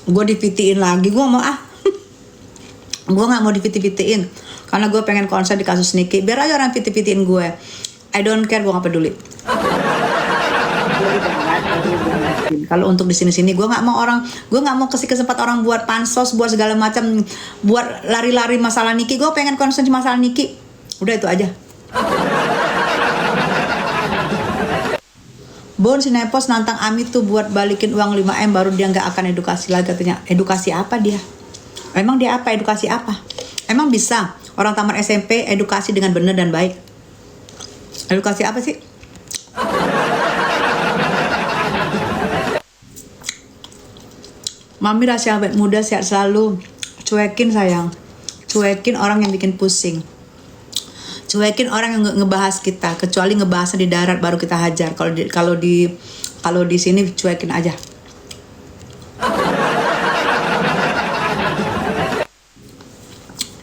gue di-VT-in lagi. Gue mau gue nggak mau di-VT-VT-in karena gue pengen konsen di kasus Niki. Biar aja orang VT-VT-in gue. I don't care, gue nggak peduli. Kalau untuk di sini gue nggak mau kasih kesempatan orang buat pansos, buat segala macam, buat lari-lari masalah Niki. Gue pengen konsen masalah Niki. Udah itu aja. Bon, si Nepos nantang Ami tuh buat balikin uang 5M baru dia nggak akan edukasi lagi katanya. Edukasi apa dia? Emang dia apa? Edukasi apa? Emang bisa orang tamat SMP edukasi dengan benar dan baik? Edukasi apa sih? Mami rahasia awet muda sehat selalu. Cuekin sayang. Cuekin orang yang bikin pusing. Cuekin orang yang ngebahas kita, kecuali ngebahasnya di darat baru kita hajar. Kalau di sini cuekin aja.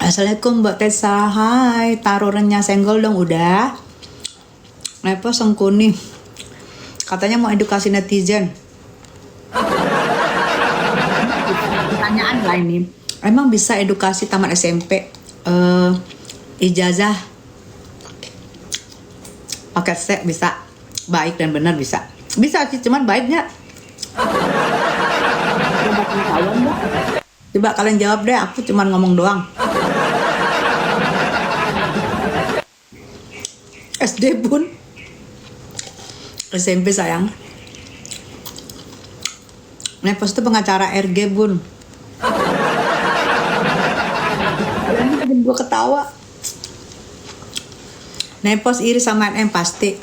Assalamualaikum Mbak Tessa. Hai, taruh renyah senggol dong udah. Nepos sengkuni. Katanya mau edukasi netizen. Pertanyaan lain nih. Emang bisa edukasi tamat SMP? Ijazah paket C bisa, baik dan benar bisa sih, cuman baiknya coba kalian jawab deh, aku cuman ngomong doang. SD Bun, SMP sayang. Nepos itu pengacara RG Bun. Kalian bikin gue ketawa. Nepos iri sama NM pasti.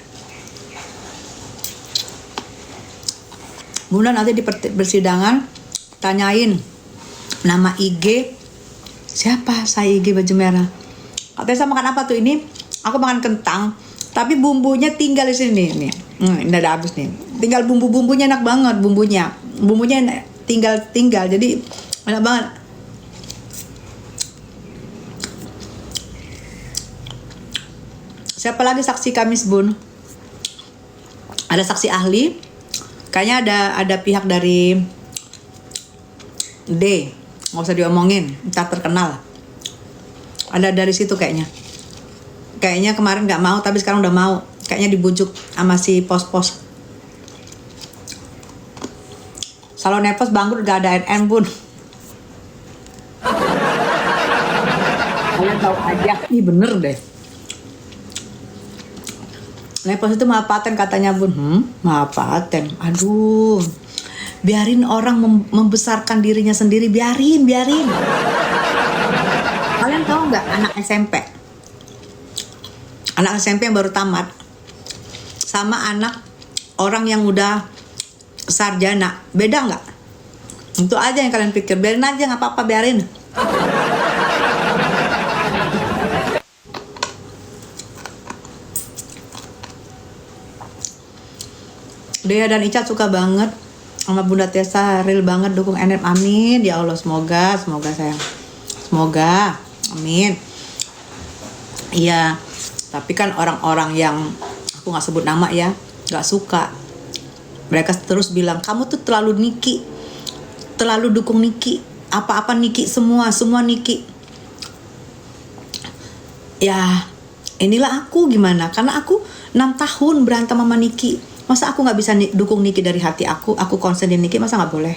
Bulan nanti di persidangan tanyain nama IG siapa, saya IG baju merah. Katanya saya makan apa tuh ini? Aku makan kentang, tapi bumbunya tinggal di sini nih. Ini udah habis nih. Tinggal bumbunya enak banget bumbunya. Bumbunya tinggal jadi enak banget. Siapa lagi saksi Kamis Bun? Ada saksi ahli. Kayaknya ada pihak dari D. Nggak usah diomongin, ntar terkenal. Ada dari situ kayaknya. Kayaknya kemarin nggak mau, tapi sekarang udah mau. Kayaknya dibujuk sama si pos-pos. Kalau Nepos bangkrut gak ada NN Bun. Kalian tahu aja. Ih bener deh. Nepos itu maaf paten katanya Bun. Maaf paten. Aduh. Biarin orang membesarkan dirinya sendiri. Biarin. Kalian tahu nggak anak SMP? Anak SMP yang baru tamat sama anak orang yang udah sarjana, beda nggak? Itu aja yang kalian pikir. Biarin aja, nggak apa-apa, biarin. Dea dan Ica suka banget sama Bunda Tessa, real banget, dukung NM. Amin ya Allah, semoga sayang, semoga, amin. Iya, tapi kan orang-orang yang aku nggak sebut nama ya, nggak suka. Mereka terus bilang kamu tuh terlalu Niki, terlalu dukung Niki, apa-apa Niki, semua Niki. Ya inilah aku gimana, karena aku 6 tahun berantem sama Niki. Masa aku nggak bisa dukung Niki dari hati aku konsen di Niki, masa nggak boleh?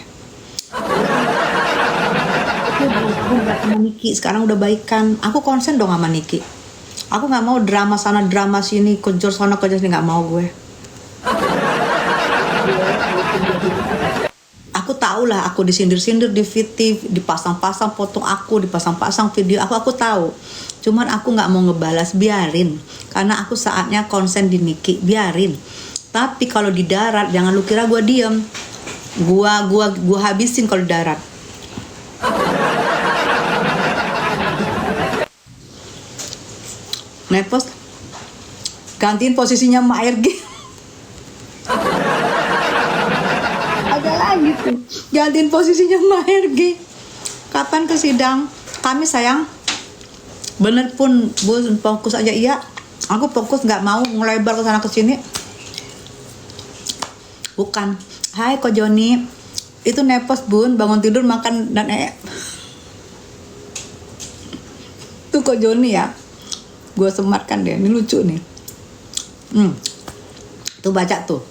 Aku sama Niki, sekarang udah baikan, aku konsen dong sama Niki. Aku nggak mau drama sana drama sini, kejor sana kejor sini, nggak mau gue. Aku tahu lah, aku disindir-sindir di VT, dipasang-pasang foto aku, dipasang-pasang video aku tahu. Cuman aku nggak mau ngebalas, biarin. Karena aku saatnya konsen di Niki, biarin. Tapi kalau di darat jangan lu kira gue diem. Gua habisin kalau di darat. Nepos gantiin posisinya Mbak RG. Ada lagi tuh, gantiin posisinya Mbak RG. Kapan ke sidang? Kami sayang. Bener pun, Bu, fokus aja. Iya, aku fokus, nggak mau ngelebar ke sana ke sini. Bukan. Hai Ko Joni, Itu nepos bun, bangun tidur makan dan tuh kok Joni ya, gue sematkan deh, ini lucu nih. Tuh baca tuh.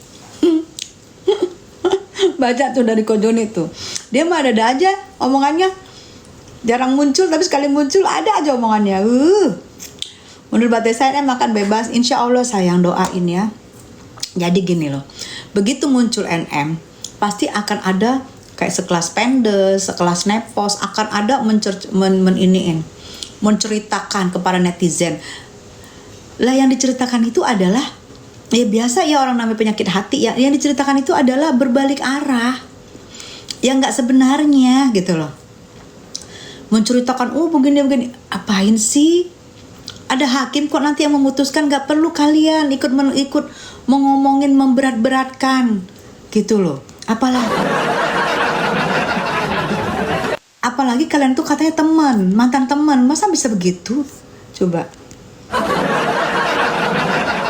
Baca tuh dari Kojoni tuh. Dia mah ada aja omongannya. Jarang muncul tapi sekali muncul ada aja omongannya. Menurut Mbak Tessa ini makan bebas. Insya Allah sayang, doain ya. Jadi gini loh. Begitu muncul NM, pasti akan ada kayak sekelas Pendes, sekelas Nepos, akan ada menceritakan kepada netizen. Lah yang diceritakan itu adalah ya biasa ya, orang namanya penyakit hati ya. Yang diceritakan itu adalah berbalik arah, yang nggak sebenarnya gitu loh. Menceritakan begini apain sih? Ada hakim kok nanti yang memutuskan, nggak perlu kalian ikut mengomongin memberat-beratkan gitu loh. Apalagi kalian tuh katanya teman, mantan teman, masa bisa begitu? Coba.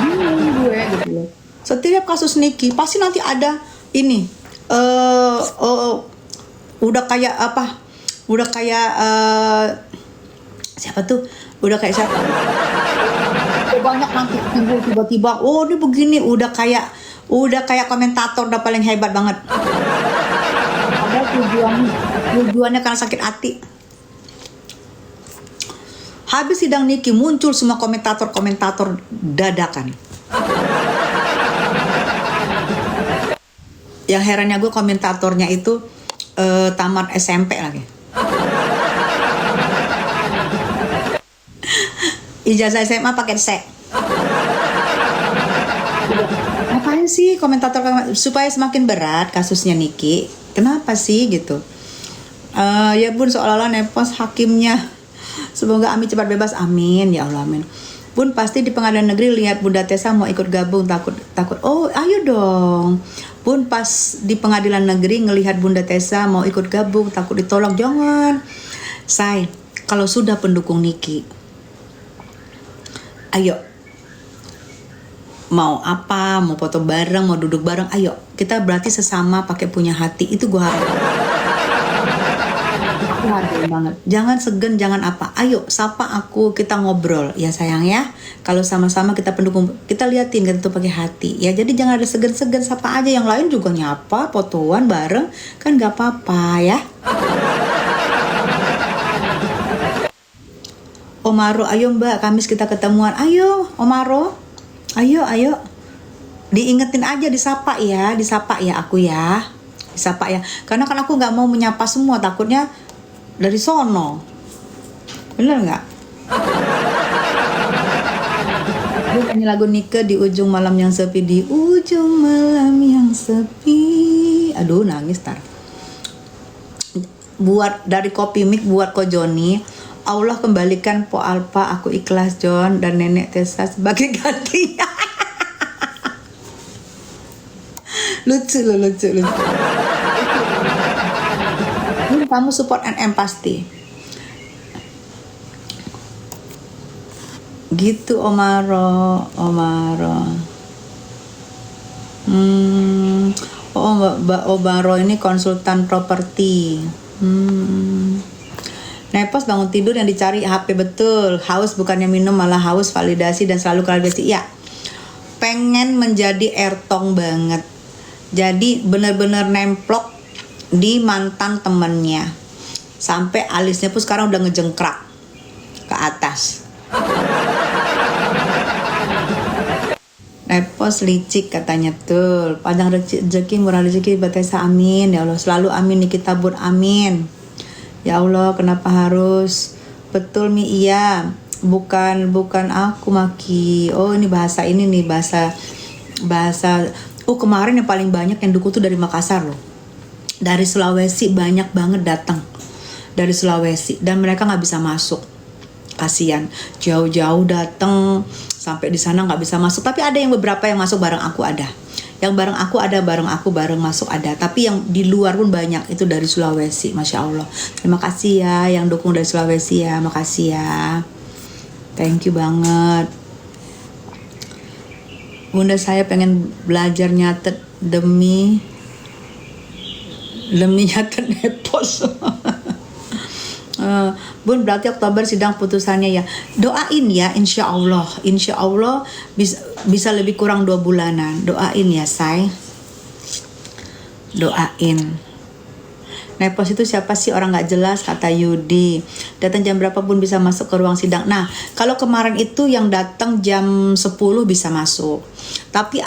Gue gitu loh. Setiap kasus Niki pasti nanti ada ini udah kayak apa? Udah kayak siapa tuh? Udah kayak siapa? Banyak nanti tiba-tiba, oh ini begini, udah kayak komentator udah paling hebat banget. Ada tujuannya karena sakit hati. Habis sidang Niki muncul semua komentator dadakan. Yang herannya gue komentatornya itu tamat SMP lagi. Ijazah SMA pakai sek. Ngapain sih komentator supaya semakin berat kasusnya Niki? Kenapa sih gitu? Ya bun, seolah-olah nepos hakimnya. Semoga Ami cepat bebas, amin ya Allah, amin. Bun, pasti di pengadilan negeri lihat Bunda Tessa mau ikut gabung, takut. Oh ayo dong. Bun, pas di pengadilan negeri ngelihat Bunda Tessa mau ikut gabung, takut ditolak. Jangan. Say, kalau sudah pendukung Niki, ayo. Mau apa, mau foto bareng, mau duduk bareng, ayo. Kita berarti sesama pakai punya hati. Itu gue harap. Aku hargain banget. Jangan segan, jangan apa. Ayo, sapa aku, kita ngobrol. Ya sayang ya. Kalau sama-sama kita pendukung, kita liatin kita tuh pakai hati. Ya jadi jangan ada segan-segan, sapa aja. Yang lain juga nyapa, fotoan bareng. Kan gak apa-apa ya. Omaro, ayo Mbak, Kamis kita ketemuan. Ayo, Omaro. Ayo. Diingetin aja, disapa ya aku ya. Disapa ya. Karena kan aku nggak mau menyapa semua, takutnya dari sono. Bener nggak? Gue nyanyi lagu Nike di ujung malam yang sepi, di ujung malam yang sepi. Aduh, nangis tar. Buat dari Kopi Mik buat Ko Joni. Allah kembalikan Po Alpa, aku ikhlas John dan Nenek Tessa sebagai gantinya. lucu. Kamu support NM pasti. Gitu Omaro. Mbak Omaro ini konsultan properti. Nepos bangun tidur yang dicari HP, betul. Haus bukannya minum, malah haus validasi dan selalu validasi. Ya, pengen menjadi Ertong banget. Jadi bener-bener nemplok di mantan temennya. Sampai alisnya pun sekarang udah ngejengkrak ke atas. Nepos licik katanya tuh. Panjang rezeki, murah rezeki, Batesa, amin. Ya Allah, selalu amin, kita bun, amin. Ya Allah, kenapa harus? Betul Mi, iya. Bukan aku Maki. Oh, ini bahasa ini nih, bahasa. Oh, kemarin yang paling banyak yang dukung tuh dari Makassar loh. Dari Sulawesi banyak banget datang. Dari Sulawesi dan mereka nggak bisa masuk. Kasian, jauh-jauh datang sampai di sana nggak bisa masuk. Tapi ada yang beberapa yang masuk bareng aku ada. Yang bareng aku ada, bareng masuk ada. Tapi yang di luar pun banyak, itu dari Sulawesi, Masya Allah. Terima kasih ya yang dukung dari Sulawesi ya, makasih ya. Thank you banget. Bunda saya pengen belajar nyatet demi demi nyata nepos. Bun, berarti Oktober sidang putusannya ya. Doain ya, insya Allah bisa lebih kurang 2 bulanan. Doain ya, say. Doain. Nepos itu siapa sih, orang nggak jelas, kata Yudi. Datang jam berapa pun bisa masuk ke ruang sidang. Nah, kalau kemarin itu yang datang jam 10 bisa masuk. Tapi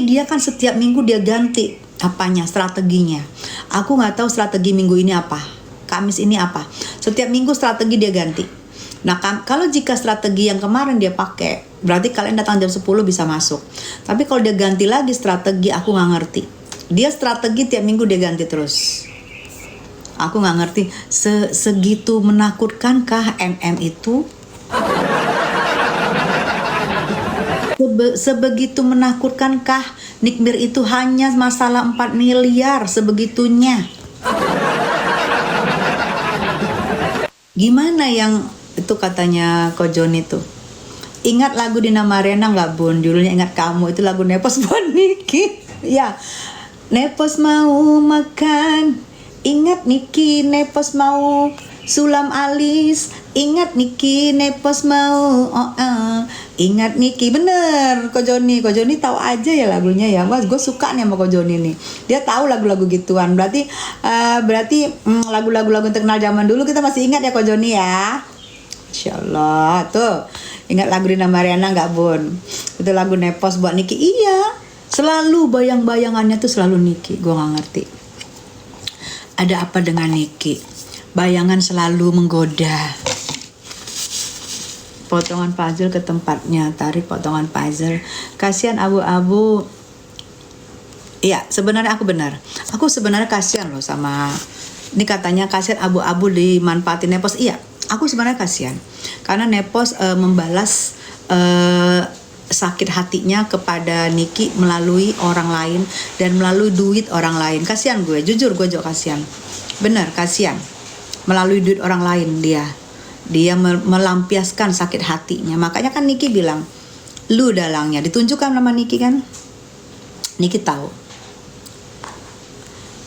dia kan setiap minggu dia ganti apanya, strateginya. Aku nggak tahu strategi minggu ini apa, Kamis ini apa. Setiap minggu strategi dia ganti. Nah, kalau jika strategi yang kemarin dia pakai, berarti kalian datang jam 10 bisa masuk. Tapi kalau dia ganti lagi strategi, aku nggak ngerti. Dia strategi tiap minggu dia ganti terus. Aku nggak ngerti. Segitu menakutkankah MM itu? Sebegitu menakutkankah Nikmir itu hanya masalah 4 miliar sebegitunya? Gimana yang itu katanya Ko Joni tuh? Ingat lagu Dina Mariana nggak, Bun? Judulnya Ingat Kamu, itu lagu Nepos buat Niki. Ya, Nepos mau makan. Ingat Niki, Nepos mau sulam alis. Ingat Niki, Nepos mau ingat Niki. Bener, Ko Joni tahu aja ya lagunya ya. Mas, gue suka nih sama Ko Joni nih. Dia tahu lagu-lagu gituan. Berarti lagu-lagu terkenal zaman dulu kita masih ingat ya Ko Joni ya. Insyaallah tuh. Ingat lagu Dina Mariana nggak, Bun? Itu lagu Nepos buat Niki. Iya, selalu bayang-bayangannya tuh selalu Niki. Gue nggak ngerti. Ada apa dengan Niki? Bayangan selalu menggoda. Potongan puzzle ke tempatnya, tarik potongan puzzle. Kasihan abu-abu. Iya, sebenarnya aku benar. Aku sebenarnya kasihan loh sama, ini katanya kasihan abu-abu dimanfaatin Nepos. Iya, aku sebenarnya kasihan. Karena Nepos membalas sakit hatinya kepada Niki melalui orang lain dan melalui duit orang lain. Kasihan gue, jujur gue juga kasihan. Bener, kasihan. Melalui duit orang lain dia melampiaskan sakit hatinya. Makanya kan Niki bilang, lu dalangnya. Ditunjukkan nama Niki kan. Niki tahu.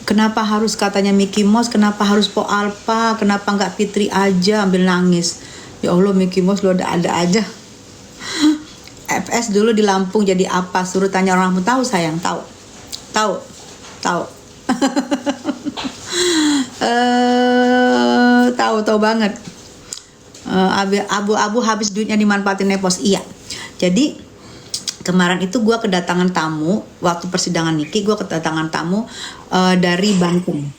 Kenapa harus katanya Mickey Mouse, kenapa harus Po Alpha, kenapa nggak Fitri aja, ambil nangis. Ya Allah, Mickey Mouse lu ada aja. FS dulu di Lampung jadi apa? Suruh tanya orang Lampung. Tahu sayang, tahu. Tahu banget. Abu-abu habis duitnya dimanfaatin Nepos. Iya. Jadi kemarin itu gue kedatangan tamu waktu persidangan Niki. Gue kedatangan tamu dari Banten.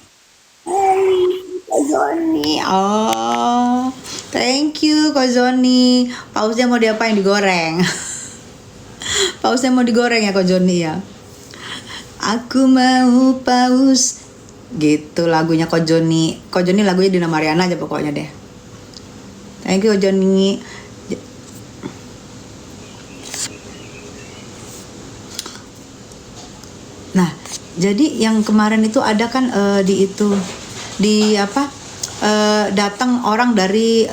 Kak Zoni. Oh, thank you Kak Zoni. Pausnya mau diapain? Digoreng. Pausnya mau digoreng ya Kak Joni ya. Aku mau paus. Gitu lagunya Kak Joni. Kak Joni lagunya Dina Mariana aja pokoknya deh. Thank you Kak Joni. Nah, jadi yang kemarin itu ada kan datang orang dari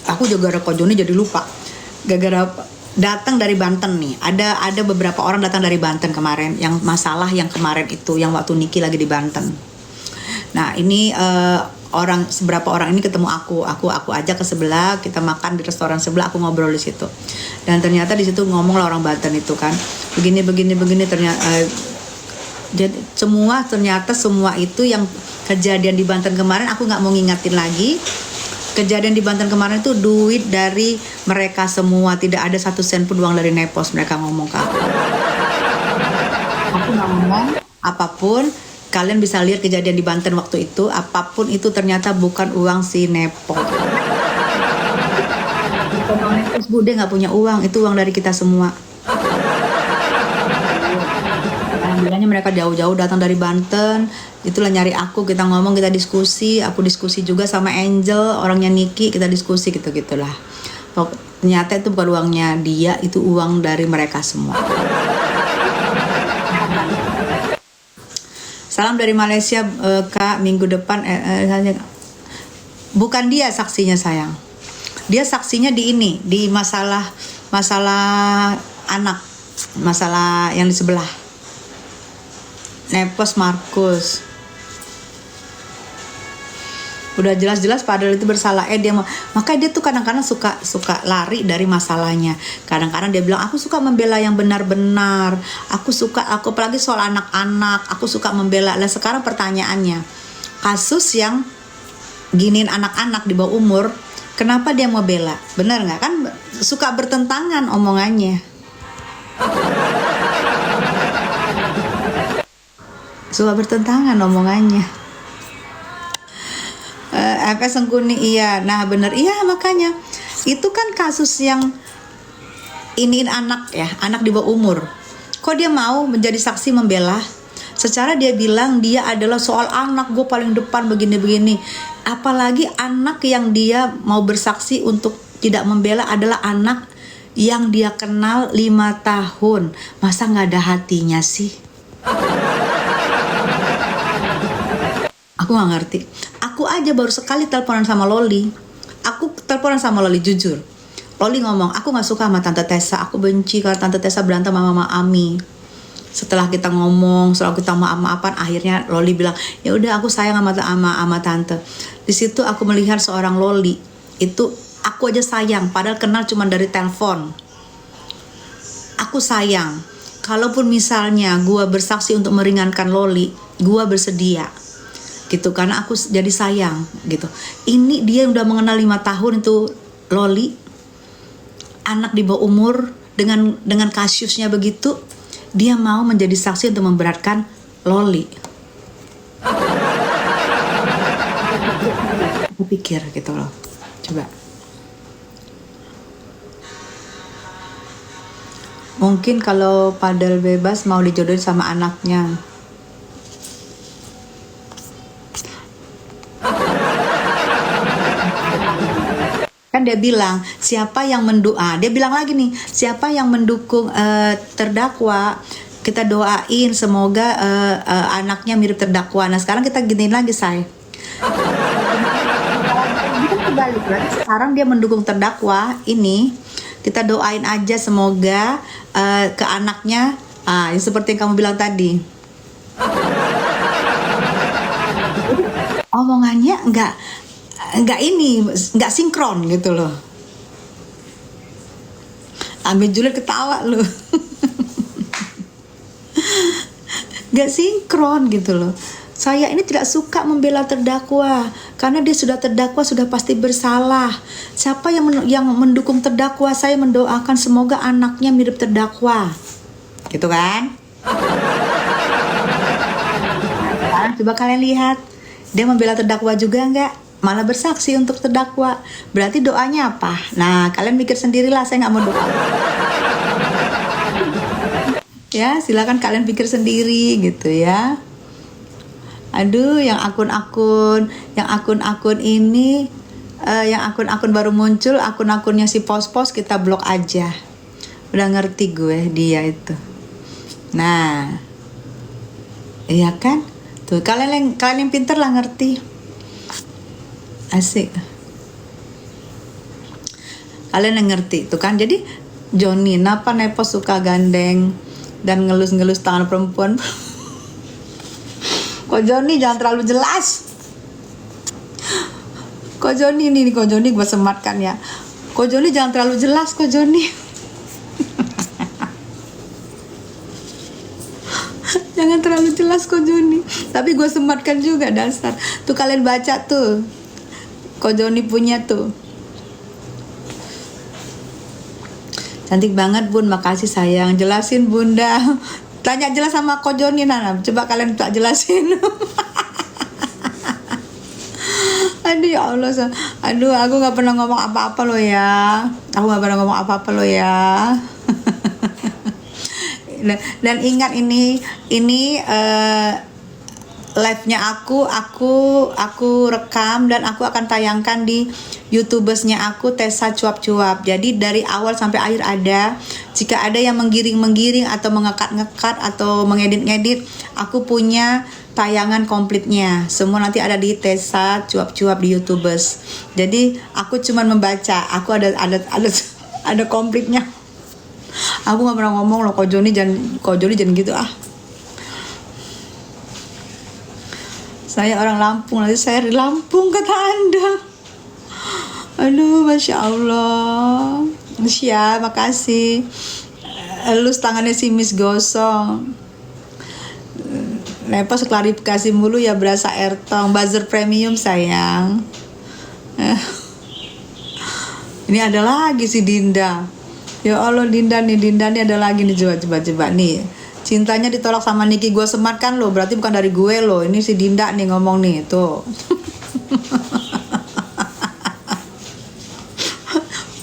aku juga Kak Joni jadi lupa. Gara-gara datang dari Banten nih. Ada beberapa orang datang dari Banten kemarin, yang masalah yang kemarin itu, yang waktu Niki lagi di Banten. Nah, ini beberapa orang ini ketemu aku ajak ke sebelah, kita makan di restoran sebelah, aku ngobrol di situ. Dan ternyata di situ ngomong lah orang Banten itu kan, begini ternyata jadi semua itu yang kejadian di Banten kemarin aku nggak mau ngingatin lagi. Kejadian di Banten kemarin itu duit dari mereka semua, tidak ada 1 sen pun uang dari Nepos. Mereka ngomong ke aku. Aku nggak ngomong apapun. Kalian bisa lihat kejadian di Banten waktu itu. Apapun itu ternyata bukan uang si Nepos. Nepos Bude nggak punya uang, itu uang dari kita semua. Bilangnya mereka jauh-jauh datang dari Banten, itulah nyari aku, kita ngomong, kita diskusi, aku diskusi juga sama Angel, orangnya Niki, kita diskusi gitu-gitulah. Ternyata itu bukan uangnya dia, itu uang dari mereka semua. Salam dari Malaysia, Kak, minggu depan bukan dia saksinya sayang. Dia saksinya di masalah anak, masalah yang di sebelah. Nepos Markus. Udah jelas-jelas padahal itu bersalah. Makanya dia tuh kadang-kadang suka lari dari masalahnya. Kadang-kadang dia bilang, aku suka membela yang benar-benar. Aku apalagi soal anak-anak, aku suka membela. Lah sekarang pertanyaannya, kasus yang giniin anak-anak di bawah umur, kenapa dia mau bela? Benar nggak? Kan suka bertentangan omongannya. Suka bertentangan omongannya. FS Sengkuni, iya. Nah bener, iya, makanya itu kan kasus yang iniin anak ya, anak di bawah umur. Kok dia mau menjadi saksi membela? Secara dia bilang dia adalah soal anak, gue paling depan begini-begini. Apalagi anak yang dia mau bersaksi untuk tidak membela adalah anak yang dia kenal 5 tahun. Masa gak ada hatinya sih? Aku gak ngerti. Aku aja baru sekali teleponan sama Loli. Aku teleponan sama Loli, jujur. Loli ngomong, aku gak suka sama Tante Tessa. Aku benci karena Tante Tessa berantem sama Mama Ami. Setelah kita ngomong, setelah kita maaf-maafan, akhirnya Loli bilang, ya udah aku sayang sama Tante. Di situ aku melihat seorang Loli. Itu aku aja sayang, padahal kenal cuma dari telepon. Aku sayang. Kalaupun misalnya gue bersaksi untuk meringankan Loli, gue bersedia. Gitu, karena aku jadi sayang gitu. Ini dia udah mengenal 5 tahun itu Loli, anak di bawah umur, dengan kasusnya begitu, dia mau menjadi saksi untuk memberatkan Loli. Aku pikir gitu loh, coba. Mungkin kalau Padel bebas mau dijodohin sama anaknya. Kan dia bilang, siapa yang dia bilang lagi nih, siapa yang mendukung terdakwa, kita doain semoga anaknya mirip terdakwa. Nah sekarang kita giniin lagi, say. Kebalik, berarti sekarang dia mendukung terdakwa ini, kita doain aja semoga ke anaknya, yang seperti yang kamu bilang tadi. Omongannya nggak sinkron gitu loh. Ambil Juliet ketawa loh. Nggak sinkron gitu loh. Saya ini tidak suka membela terdakwa karena dia sudah terdakwa, sudah pasti bersalah. Siapa yang mendukung terdakwa, saya mendoakan semoga anaknya mirip terdakwa, gitu kan? Nah, coba kalian lihat, dia membela terdakwa juga nggak? Malah bersaksi untuk terdakwa. Berarti doanya apa? Nah, kalian mikir sendirilah, saya nggak mau doa. Ya, silakan kalian pikir sendiri gitu ya. Aduh, yang akun-akun ini, yang akun-akun baru muncul, akun-akunnya si pos-pos kita blok aja. Udah ngerti gue dia itu. Nah, iya kan? Tuh, kalian yang pinter lah ngerti. Asik. Kalian yang ngerti tuh kan. Jadi Joni, kenapa Nepos suka gandeng dan ngelus-ngelus tangan perempuan? Kok Joni jangan terlalu jelas. Kok Joni gue sematkan ya. Kok Joni jangan terlalu jelas, kok Joni. Jangan terlalu jelas kok Joni. Tapi gue sematkan juga, dasar. Tuh kalian baca tuh. Kok Joni punya tuh. Cantik banget Bun, makasih sayang. Jelasin Bunda. Tanya jelas sama Kok Joni, Nana. Coba kalian tak jelasin. Aduh ya Allah. Aduh, aku gak pernah ngomong apa-apa loh ya. Dan ingat ini live-nya aku rekam dan aku akan tayangkan di YouTubersnya aku, Tessa Cuap-Cuap. Jadi dari awal sampai akhir ada. Jika ada yang menggiring-menggiring atau mengekat-ngekat atau mengedit-ngedit, aku punya tayangan komplitnya. Semua nanti ada di Tessa Cuap-Cuap di YouTubers. Jadi aku cuma membaca, aku ada komplitnya. Aku nggak pernah ngomong loh, Kok Joni jangan gitu ah. Saya orang Lampung, nanti saya di Lampung kata Anda. Aduh, Masya Allah. Siap, makasih. Elus tangannya si Miss gosong. Lepos klarifikasi mulu ya berasa Airtong. Buzzer premium sayang. Ini ada lagi si Dinda. Ya Allah, Dinda nih ada lagi nih. Coba nih. Cintanya ditolak sama Niki, gue semat kan lo. Berarti bukan dari gue lo. Ini si Dinda nih ngomong nih. Tuh.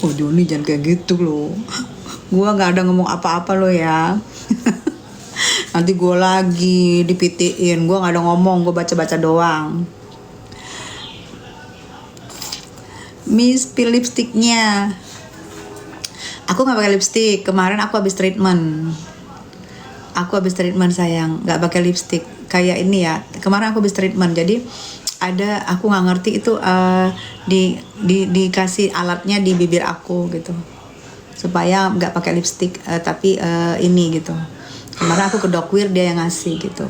Oh Joni jangan kayak gitu lo. Gue gak ada ngomong apa-apa lo ya. Nanti gue lagi dipitiin. Gue gak ada ngomong, gue baca-baca doang. Miss pil lipstiknya. Aku gak pakai lipstik. Kemarin aku habis treatment. Sayang. Gak pakai lipstik. Kayak ini ya. Kemarin aku habis treatment. Jadi ada, aku gak ngerti itu dikasih alatnya di bibir aku gitu. Supaya gak pakai lipstik. Tapi ini gitu. Kemarin aku ke Dokwir, dia yang ngasih gitu.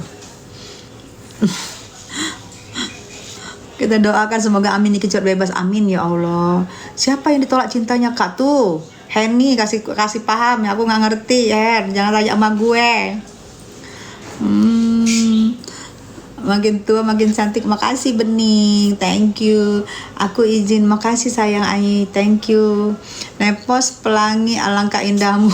Kita doakan semoga Amin dikejar bebas. Amin ya Allah. Siapa yang ditolak cintanya Kak tuh? Henny kasih paham ya, aku nggak ngerti ya. Jangan tanya sama gue. Makin tua makin cantik. Makasih Bening, thank you. Aku izin, makasih sayang Ai, thank you. Nepos pelangi alangkah indahmu.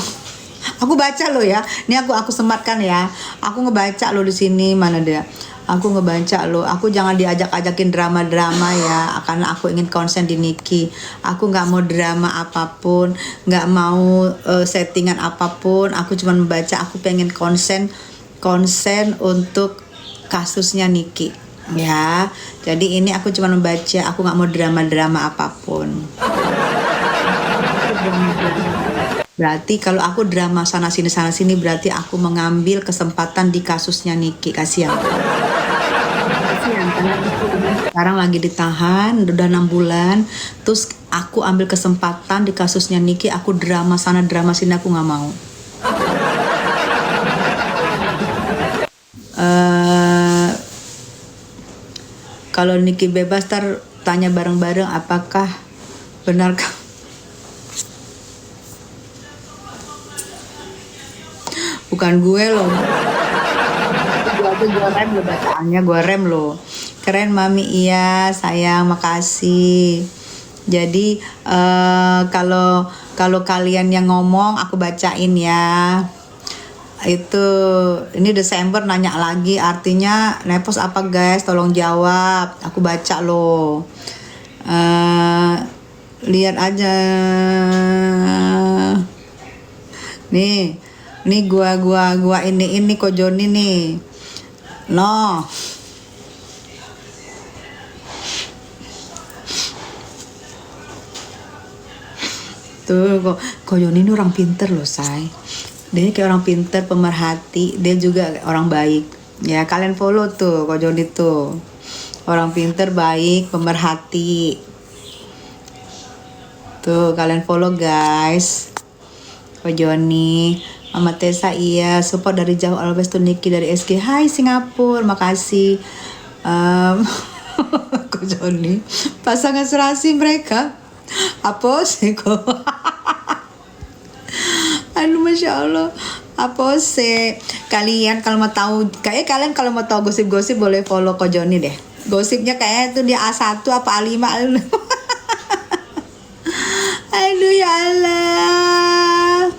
Aku baca lo ya. Ini aku sematkan ya. Aku ngebaca lo di sini, mana dia? Aku ngebaca lo. Aku jangan diajak-ajakin drama-drama ya. Karena aku ingin konsen di Niki. Aku nggak mau drama apapun, nggak mau settingan apapun. Aku cuma membaca. Aku pengen konsen untuk kasusnya Niki. Ya. Jadi ini aku cuma membaca. Aku nggak mau drama-drama apapun. Berarti kalau aku drama sana sini berarti aku mengambil kesempatan di kasusnya Niki. Kasihan karena sekarang lagi ditahan udah 6 bulan. Terus aku ambil kesempatan di kasusnya Niki. Aku drama sana drama sini, aku nggak mau. Kalau Niki bebas tanya bareng-bareng apakah benarkah. Bukan gue loh. Gue rem lo bacaannya, gue rem lo. Keren Mami, iya sayang, makasih. Jadi kalau kalian yang ngomong aku bacain ya. Itu ini Desember nanya lagi, artinya Nepos apa guys? Tolong jawab. Aku baca lo. Lihat aja. Nih gua ini kok Joni nih. No. Tuh kok Joni ini orang pinter loh, say. Dia kayak orang pinter, pemerhati, dia juga orang baik. Ya, kalian follow tuh kok Joni tuh. Orang pinter, baik, pemerhati. Tuh, kalian follow guys. Kok Joni. Mama Tessa iya, support dari jauh always to Niki dari SG. Hai Singapura, makasih. Kok Joni, pasangan serasi mereka. Apa sih kok? Aduh Masya Allah. Apa sih? Kalian kalau mau tahu, kalian kalau mau tahu gosip-gosip boleh follow Kok Joni deh. Gosipnya kayaknya itu dia A1 apa A5. Aduh ya Allah.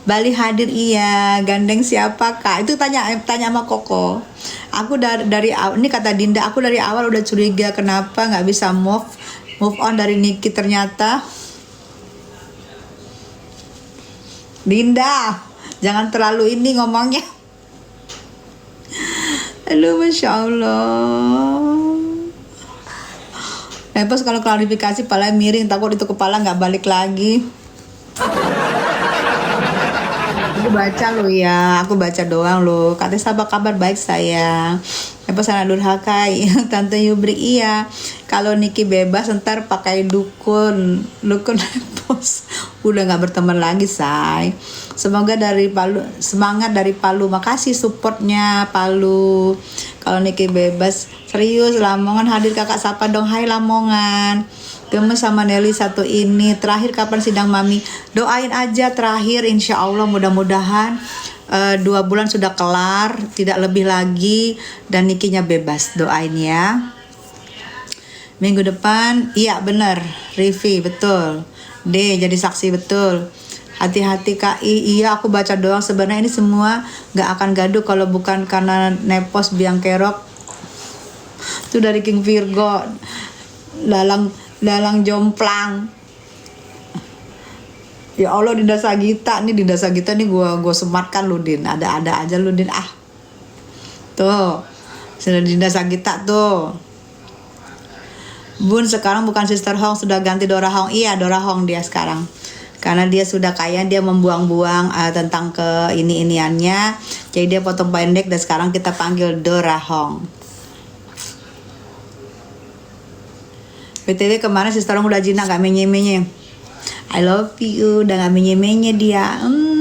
Bali hadir iya, gandeng siapa Kak? Itu tanya sama Koko. Aku dari ini kata Dinda, aku dari awal udah curiga kenapa nggak bisa move on dari Niki ternyata. Dinda, jangan terlalu ini ngomongnya. Aduh Masya Allah. Pas kalau klarifikasi kepala miring, takut itu kepala nggak balik lagi. Aku baca lo ya, aku baca doang lo. Katanya sahabat kabar baik saya. Apa sana durhaka? Tante Yubri iya. Kalau Niki bebas ntar pakai dukun pos. Udah nggak berteman lagi, say. Semoga dari Palu, semangat dari Palu. Makasih supportnya Palu. Kalau Niki bebas, serius Lamongan hadir, kakak sapa dong. Hai Lamongan. Gemes sama Nelly satu ini. Terakhir kapan sidang Mami? Doain aja terakhir, insya Allah mudah-mudahan 2 bulan sudah kelar, tidak lebih lagi, dan Nikinya bebas. Doain ya. Minggu depan, iya bener, Rivi, betul. D, jadi saksi, betul. Hati-hati KI, iya aku baca doang. Sebenarnya ini semua gak akan gaduh kalau bukan karena nepos biang kerok. Itu dari King Virgo. Dalang jomplang. Ya Allah, Dinda Sagita nih gue sematkan lu Din. Ada aja lu Din. Tuh. Sudah Dinda Sagita tuh. Bun sekarang bukan Sister Hong, sudah ganti Dora Hong. Iya, Dora Hong dia sekarang. Karena dia sudah kaya, dia membuang-buang tentang ke ini-iniannya. Jadi dia potong pendek dan sekarang kita panggil Dora Hong. BTW kemarin Sister Hong udah jinak, gak menye-menye. I love you, udah gak menye-menye dia.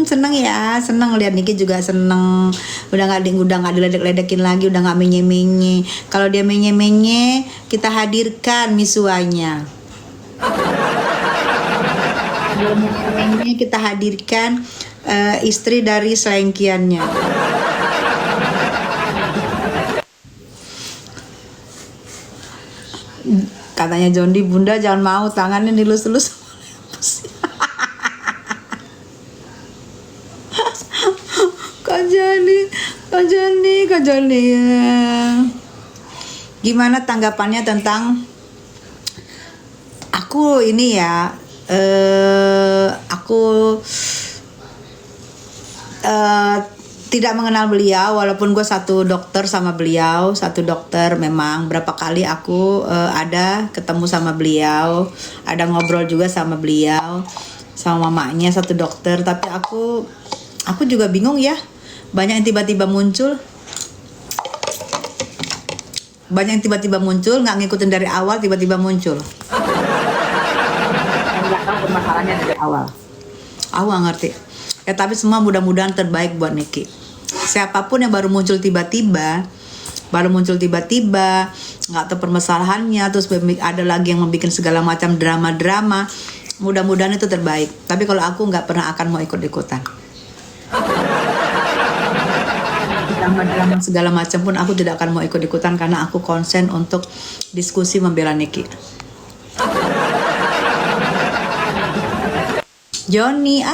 Seneng ya, seneng lihat Niki juga seneng. Udah nggak diledek-ledekin lagi, udah nggak menye-menye. Kalau dia menye-menye, kita hadirkan misuanya. Kalau menye-menye, kita hadirkan istri dari selengkiannya. Katanya Jondi, Bunda jangan mau tangannya dilus-lus. Kak Joni. Gimana tanggapannya tentang aku ini ya? Aku tidak mengenal beliau, walaupun gue satu dokter sama beliau, memang berapa kali aku ada ketemu sama beliau, ada ngobrol juga sama beliau, sama mamanya satu dokter. Tapi aku juga bingung ya, banyak yang tiba-tiba muncul, nggak ngikutin dari awal, tiba-tiba muncul. Nggak tahu permasalahannya dari awal. Aku nggak ngerti. Ya tapi semua mudah-mudahan terbaik buat Niki. Siapapun yang baru muncul tiba-tiba, nggak tahu permasalahannya, terus ada lagi yang membuat segala macam drama-drama. Mudah-mudahan itu terbaik. Tapi kalau aku nggak pernah akan mau ikut-ikutan. Drama-drama segala macam pun aku tidak akan mau ikut-ikutan karena aku konsen untuk diskusi membela Niki. Johnny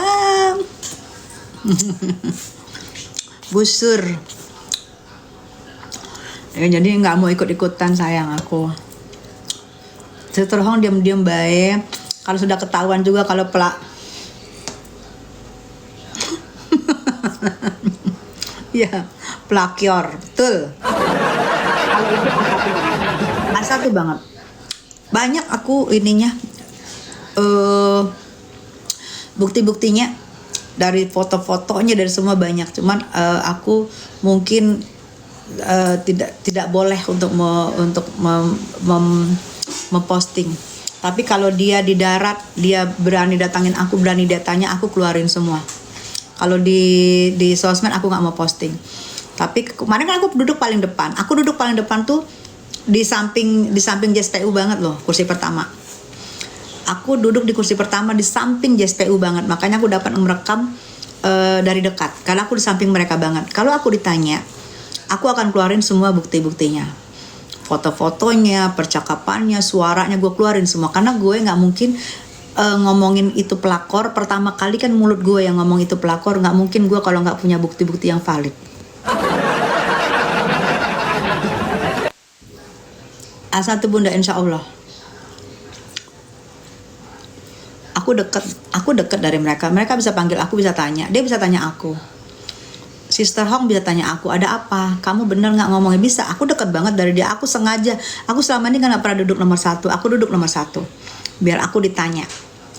busur ya, jadi nggak mau ikut-ikutan sayang aku. Sister Hong diam-diam baik. Kalau sudah ketahuan juga kalau ya plakior, betul. A1 banget. Banyak aku ininya bukti-buktinya dari foto-fotonya, dari semua banyak. Cuman aku mungkin tidak boleh untuk memposting. Tapi kalau dia di darat, dia berani datangin aku, berani datanya, aku keluarin semua. Kalau di sosmed aku nggak mau posting. Tapi kemarin kan aku duduk paling depan. Aku duduk paling depan tuh di samping JSPU banget loh, kursi pertama. Aku duduk di kursi pertama di samping JSPU banget. Makanya aku dapat merekam dari dekat. Karena aku di samping mereka banget. Kalau aku ditanya, aku akan keluarin semua bukti-buktinya. Foto-fotonya, percakapannya, suaranya gue keluarin semua. Karena gue nggak mungkin ngomongin itu pelakor. Pertama kali kan mulut gue yang ngomong itu pelakor. Nggak mungkin gue kalau nggak punya bukti-bukti yang valid. A1 Bunda, insya Allah. Aku deket dari mereka. Mereka bisa panggil aku, bisa tanya. Dia bisa tanya aku. Sister Hong bisa tanya aku, ada apa? Kamu bener nggak ngomongnya? Bisa. Aku deket banget dari dia. Aku sengaja. Aku selama ini nggak pernah duduk nomor 1. Aku duduk nomor 1. Biar aku ditanya.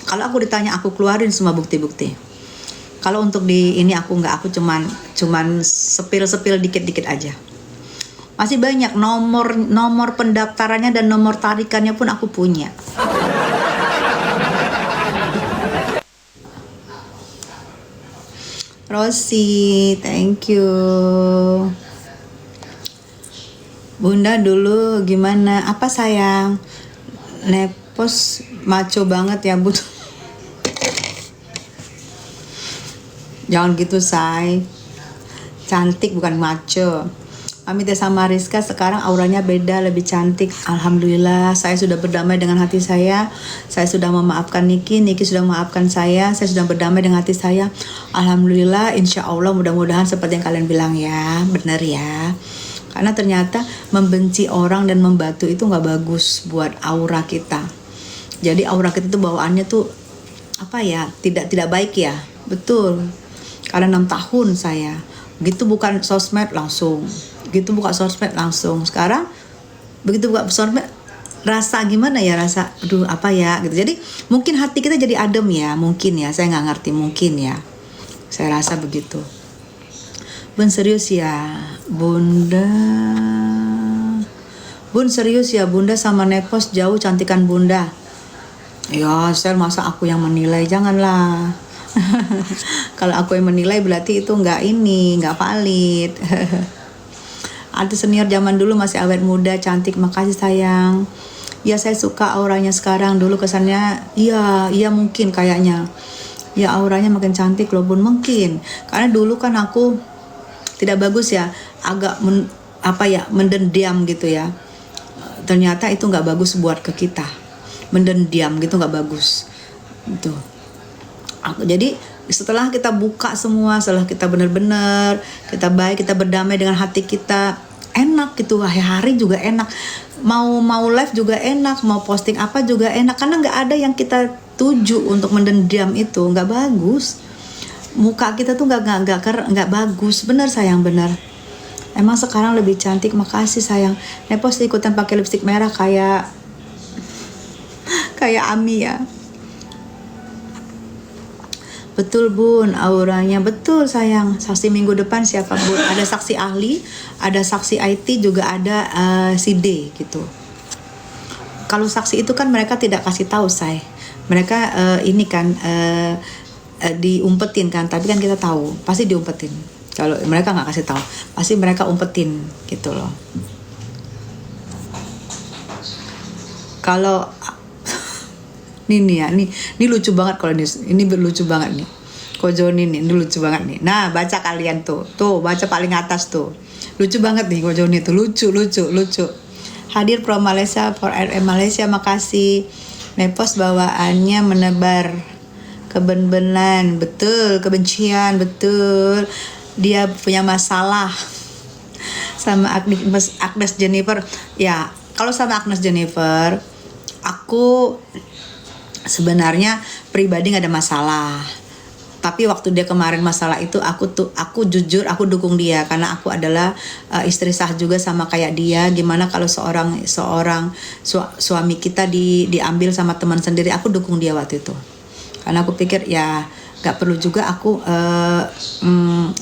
Kalau aku ditanya, aku keluarin semua bukti-bukti. Kalau untuk di ini aku nggak. Aku cuman sepil-sepil dikit-dikit aja. Masih banyak nomor pendaftarannya dan nomor tarikannya pun aku punya. Rosi, thank you. Bunda dulu gimana? Apa sayang? Nepos maco banget ya, Bun. Jangan gitu, say. Cantik bukan maco. Mami Teh sama Rizka sekarang auranya beda, lebih cantik. Alhamdulillah, saya sudah berdamai dengan hati saya. Saya sudah memaafkan Niki sudah memaafkan saya sudah berdamai dengan hati saya. Alhamdulillah, insya Allah mudah-mudahan seperti yang kalian bilang ya, benar ya. Karena ternyata membenci orang dan membatu itu nggak bagus buat aura kita. Jadi aura kita tuh bawaannya tuh apa ya, tidak baik ya, betul. Karena 6 tahun saya, gitu bukan sosmed langsung. Begitu buka sosmed langsung. Sekarang begitu buka sosmed rasa gimana ya, rasa aduh apa ya gitu. Jadi mungkin hati kita jadi adem ya, mungkin ya, saya nggak ngerti, mungkin ya, saya rasa begitu. Bun serius ya Bunda, Bun serius ya Bunda sama Nepos jauh cantikan Bunda. Ya saya masa aku yang menilai, janganlah. Kalau aku yang menilai berarti itu nggak valid. Artis senior zaman dulu masih awet muda, cantik. Makasih sayang. Ya saya suka auranya sekarang. Dulu kesannya, iya mungkin kayaknya. Ya auranya makin cantik loh Bun, mungkin. Karena dulu kan aku tidak bagus ya, agak mendendam gitu ya. Ternyata itu nggak bagus buat ke kita. Mendendam gitu nggak bagus. Gitu. Jadi setelah kita buka semua, setelah kita benar-benar kita baik, kita berdamai dengan hati kita, enak gitu, hari juga enak, mau live juga enak, mau posting apa juga enak, karena nggak ada yang kita tuju untuk mendendam, itu nggak bagus. Muka kita tuh nggak bagus, bener sayang, bener. Emang sekarang lebih cantik, makasih sayang. Nepos ikutan pakai lipstik merah kayak Ami ya. Betul Bun, auranya betul sayang. Saksi minggu depan siapa Bun? Ada saksi ahli, ada saksi IT, juga ada si D gitu. Kalau saksi itu kan mereka tidak kasih tahu saya. Mereka ini kan diumpetin kan, tapi kan kita tahu pasti diumpetin. Kalau mereka nggak kasih tahu, pasti mereka umpetin gitu loh. Kalau ini lucu banget, kalau ini lucu banget nih. Kojoni ini lucu banget nih. Nah, baca kalian tuh baca paling atas tuh. Lucu banget nih Kojoni tuh, lucu. Hadir Pro Malaysia for RM Malaysia, makasih. Nepos bawaannya menebar kebencian, betul. Dia punya masalah sama Agnes Jennifer. Ya, kalau sama Agnes Jennifer, aku sebenarnya pribadi gak ada masalah, tapi waktu dia kemarin masalah itu, aku jujur aku dukung dia, karena aku adalah istri sah juga sama kayak dia. Gimana kalau seorang suami kita diambil sama teman sendiri, aku dukung dia waktu itu, karena aku pikir ya gak perlu juga aku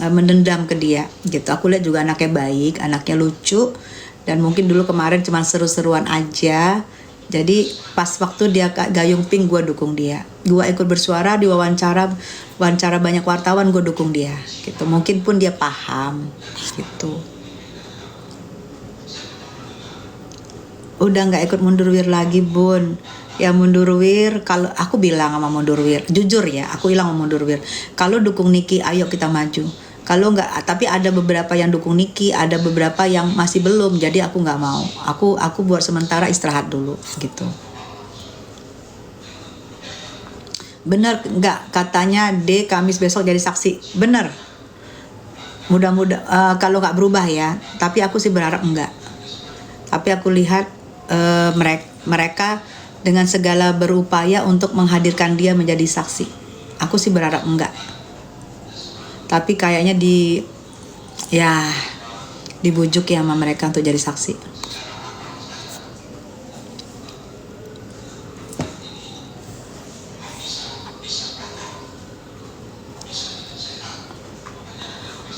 mendendam ke dia gitu. Aku lihat juga anaknya baik, anaknya lucu, dan mungkin dulu kemarin cuma seru-seruan aja. Jadi pas waktu dia gayung pink, gue dukung dia. Gue ikut bersuara di wawancara banyak wartawan, gue dukung dia. Gitu. Mungkin pun dia paham. Gitu. Udah nggak ikut mundur wir lagi Bun. Ya mundur wir, kalau aku bilang sama mundur wir, jujur ya, aku bilang sama mundur wir, kalau dukung Niki, ayo kita maju. Kalau nggak, tapi ada beberapa yang dukung Niki, ada beberapa yang masih belum, jadi aku nggak mau. Aku buat sementara istirahat dulu gitu. Bener nggak katanya D Kamis besok jadi saksi? Bener. Mudah-mudahan kalau nggak berubah ya, tapi aku sih berharap enggak. Tapi aku lihat mereka dengan segala berupaya untuk menghadirkan dia menjadi saksi. Aku sih berharap enggak. Tapi kayaknya dibujuk ya sama mereka untuk jadi saksi.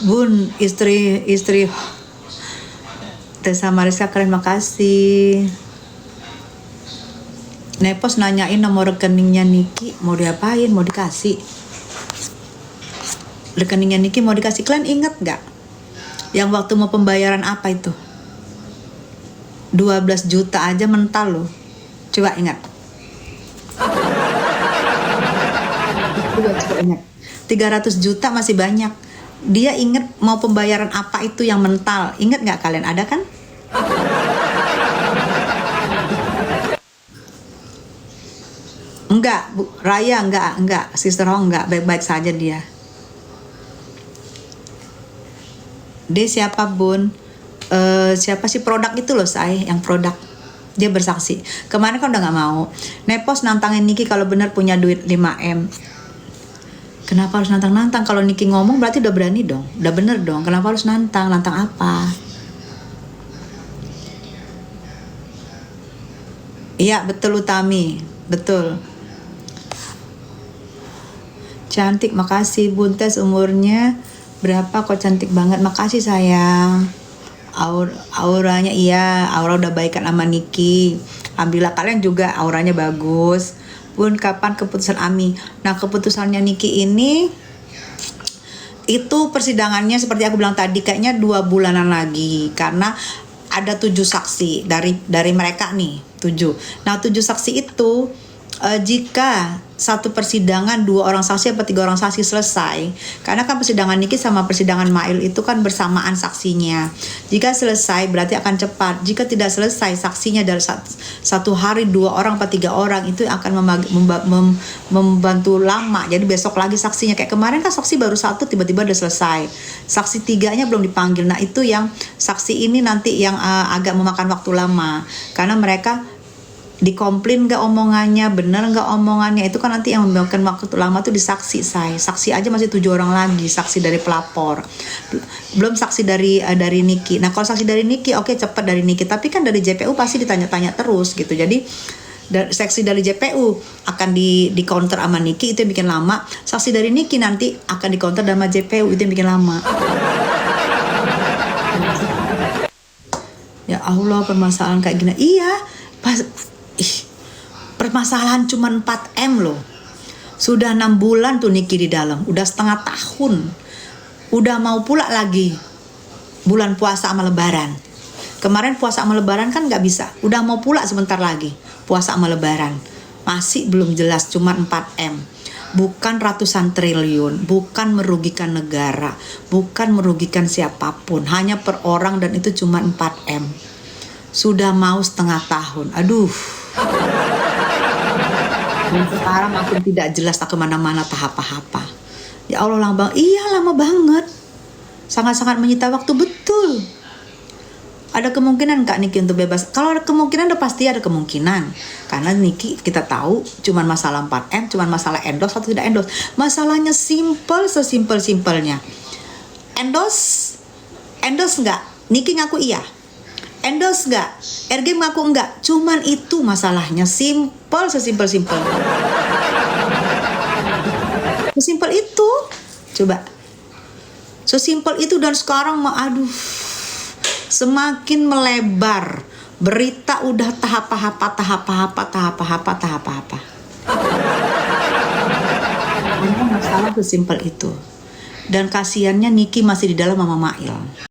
Bun, istri Tessa Mariska keren, makasih. Nepos nanyain nomor rekeningnya Niki, mau diapain, mau dikasih. Rekeningnya Niki mau dikasih, kalian inget gak? Yang waktu mau pembayaran apa itu? 12 juta aja mental loh. Coba ingat. Coba ingat. 300 juta masih banyak. Dia inget mau pembayaran apa itu yang mental. Ingat gak kalian? Ada kan? Enggak, Bu. Raya enggak. Sister Hong enggak, baik-baik saja dia. Dia siapa, Bun? Siapa sih produk itu loh, saya yang produk. Dia bersaksi. Kemarin kan udah nggak mau. Nepos nantangin Niki kalau benar punya duit 5M. Kenapa harus nantang-nantang? Kalau Niki ngomong berarti udah berani dong. Udah bener dong. Kenapa harus nantang? Nantang apa? Iya, betul Utami. Betul. Cantik, makasih Buntes, umurnya berapa kok cantik banget. Makasih sayang. Auranya iya, aura udah baikan sama Niki. Alhamdulillah kalian juga auranya bagus. Bun, kapan keputusan Ami? Nah, keputusannya Niki ini itu persidangannya seperti aku bilang tadi kayaknya 2 bulanan lagi karena ada 7 saksi dari mereka nih 7. Nah 7 saksi itu jika satu persidangan 2 orang saksi atau 3 orang saksi selesai, karena kan persidangan Niki sama persidangan Mail itu kan bersamaan saksinya. Jika selesai berarti akan cepat. Jika tidak selesai saksinya dari satu hari 2 orang atau 3 orang itu akan membantu lama. Jadi besok lagi saksinya, kayak kemarin kan saksi baru 1 tiba-tiba udah selesai. Saksi 3-nya belum dipanggil. Nah itu yang saksi ini nanti yang agak memakan waktu lama karena mereka dikomplain gak omongannya, bener gak omongannya, itu kan nanti yang memakan waktu lama tuh di saksi. Saksi aja masih 7 orang lagi, saksi dari pelapor, belum saksi dari Niki. Nah kalau saksi dari Niki oke, cepat dari Niki, tapi kan dari JPU pasti ditanya-tanya terus gitu. Jadi saksi dari JPU akan di counter sama Niki, itu yang bikin lama. Saksi dari Niki nanti akan di counter sama JPU, itu yang bikin lama. Ya Allah, permasalahan kayak gini. Iya, permasalahan cuma 4M loh. Sudah 6 bulan tuh Niki di dalam, udah setengah tahun. Udah mau pula lagi bulan puasa sama lebaran. Kemarin puasa sama lebaran kan gak bisa, udah mau pula sebentar lagi puasa sama lebaran. Masih belum jelas, cuma 4M. Bukan ratusan triliun, bukan merugikan negara, bukan merugikan siapapun, hanya per orang, dan itu cuma 4M. Sudah mau setengah tahun, aduh. Dan sekarang makin tidak jelas tak kemana-mana tak apa-apa. Ya Allah, lama banget. Iya, lama banget. Sangat-sangat menyita waktu, betul. Ada kemungkinan Kak Niki untuk bebas? Kalau ada kemungkinan, udah pasti ada kemungkinan. Karena Niki kita tahu cuman masalah 4M, cuman masalah endorse atau tidak endorse. Masalahnya simple, sesimpel-simpelnya. Endorse enggak? Niki ngaku iya. Endorse nggak? RG ngaku enggak. Cuman itu masalahnya, simple, sesimpel-simpel. Sesimpel itu. Coba. Sesimpel itu, dan sekarang aduh, semakin melebar. Berita udah tahap apa. Hanya masalah sesimpel itu. Dan kasihannya Niki masih di dalam sama Mail.